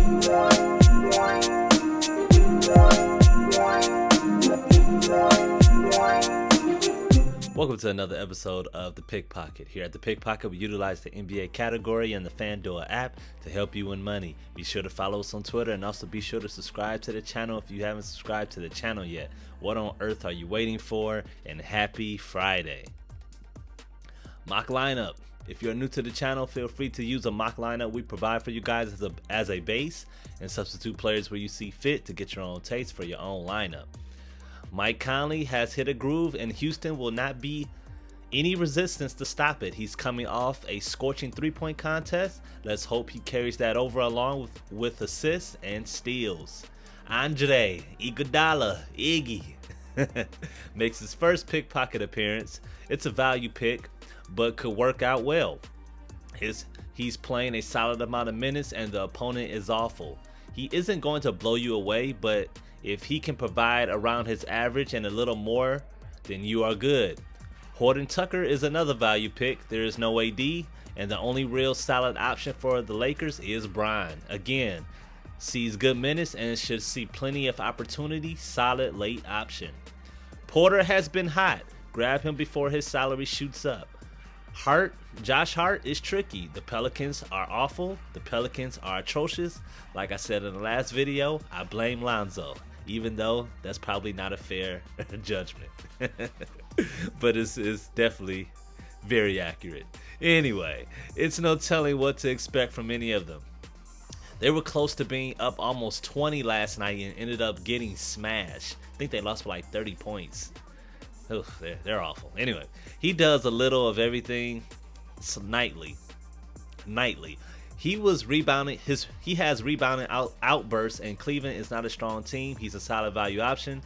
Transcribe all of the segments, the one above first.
Welcome to another episode of The Pickpocket. Here at The Pickpocket, we utilize the NBA category and the Fanduel app to help you win money. Be sure to follow us on Twitter and also be sure to subscribe to the channel if you haven't subscribed to the channel yet. What on earth are you waiting for? And happy Friday. Mock lineup. If you're new to the channel, feel free to use a mock lineup we provide for you guys as a base and substitute players where you see fit to get your own taste for your own lineup. Mike Conley has hit a groove and Houston will not be any resistance to stop it. He's coming off a scorching three-point contest. Let's hope he carries that over along with assists and steals. Andre Iguodala, Iggy, makes his first pickpocket appearance. It's a value pick, but could work out well. He's playing a solid amount of minutes and the opponent is awful. He isn't going to blow you away, but if he can provide around his average and a little more, then you are good. Horton Tucker is another value pick. There is no AD, and the only real solid option for the Lakers is Bron. Again, sees good minutes and should see plenty of opportunity. Solid late option. Porter has been hot. Grab him before his salary shoots up. Josh Hart is tricky. The Pelicans are awful. The Pelicans are atrocious. Like I said in the last video, I blame Lonzo, even though that's probably not a fair judgment. But it's definitely very accurate. Anyway, it's no telling what to expect from any of them. They were close to being up almost 20 last night and ended up getting smashed. I think they lost by like 30 points. Oof, they're awful. Anyway, he does a little of everything nightly. He has rebounding outbursts, and Cleveland is not a strong team. He's a solid value option.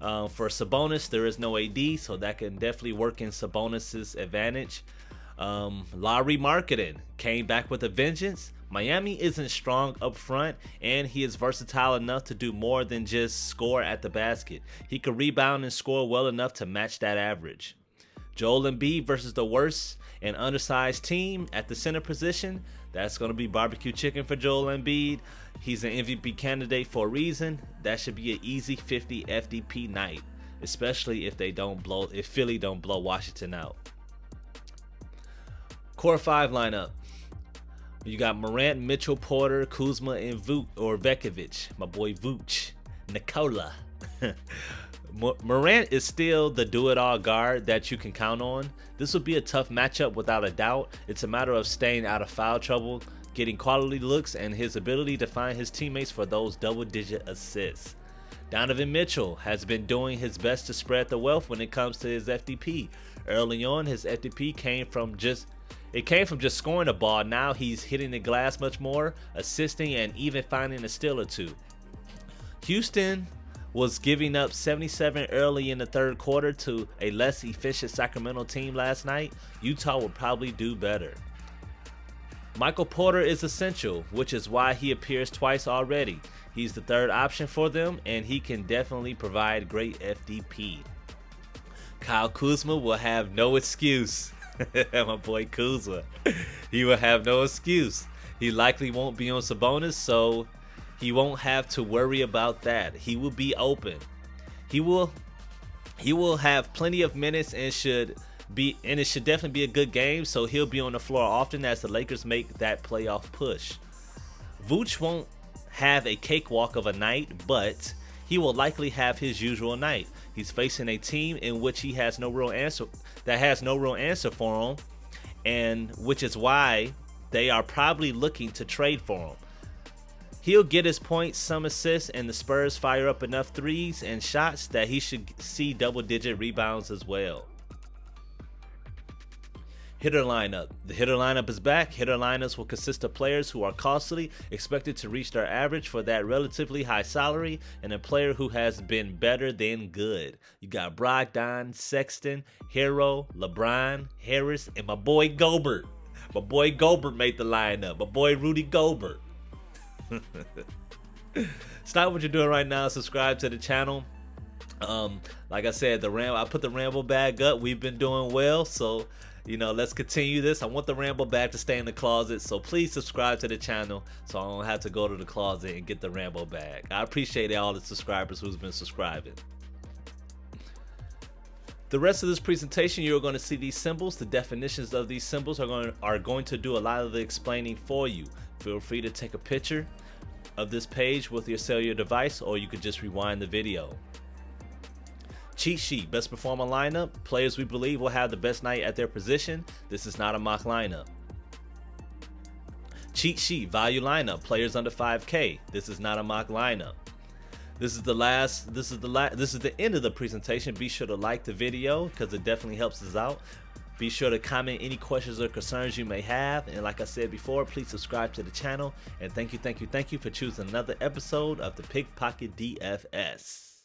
For Sabonis, there is no AD, so that can definitely work in Sabonis's advantage. Lowry marketing came back with a vengeance. Miami isn't strong up front, and he is versatile enough to do more than just score at the basket. He can rebound and score well enough to match that average. Joel Embiid versus the worst and undersized team at the center position. That's going to be barbecue chicken for Joel Embiid. He's an MVP candidate for a reason. That should be an easy 50 FDP night, especially if Philly don't blow Washington out. Core 5 lineup. You got Morant, Mitchell, Porter, Kuzma, and Vekovic. My boy Vooch. Nikola. Morant is still the do-it-all guard that you can count on. This will be a tough matchup without a doubt. It's a matter of staying out of foul trouble, getting quality looks, and his ability to find his teammates for those double-digit assists. Donovan Mitchell has been doing his best to spread the wealth when it comes to his FDP. Early on, his FDP came from just scoring the ball. Now he's hitting the glass much more, assisting, and even finding a steal or two. Houston was giving up 77 early in the third quarter to a less efficient Sacramento team last night. Utah will probably do better. Michael Porter is essential, which is why he appears twice already. He's the third option for them, and he can definitely provide great FDP. Kyle Kuzma will have no excuse. My boy Kuzma. He will have no excuse. He likely won't be on Sabonis, so he won't have to worry about that. He will be open. He will have plenty of minutes and it should definitely be a good game, so he'll be on the floor often as the Lakers make that playoff push. Vooch won't have a cakewalk of a night, but he will likely have his usual night. He's facing a team in which he has no real answer for him, and which is why they are probably looking to trade for him. He'll get his points, some assists, and the Spurs fire up enough threes and shots that he should see double-digit rebounds as well. Hitter lineup. The hitter lineup is back. Hitter lineups will consist of players who are costly, expected to reach their average for that relatively high salary, and a player who has been better than good. You got Brogdon, Sexton, Hero, LeBron, Harris, and my boy Gobert. My boy Gobert made the lineup. My boy Rudy Gobert. Stop what you're doing right now. Subscribe to the channel. Like I said, I put the ramble bag up. We've been doing well, so let's continue this. I want the ramble bag to stay in the closet, so please subscribe to the channel so I don't have to go to the closet and get the ramble bag. I appreciate all the subscribers who's been subscribing. The rest of this presentation, you're going to see these symbols. The definitions of these symbols are going to do a lot of the explaining for you. Feel free to take a picture of this page with your cellular device, or you could just rewind the video. Cheat sheet, best performer lineup. Players we believe will have the best night at their position. This is not a mock lineup. Cheat sheet, value lineup. Players under 5K. This is not a mock lineup. This is the end of the presentation. Be sure to like the video because it definitely helps us out. Be sure to comment any questions or concerns you may have. And like I said before, please subscribe to the channel. And thank you for choosing another episode of the Pickpocket DFS.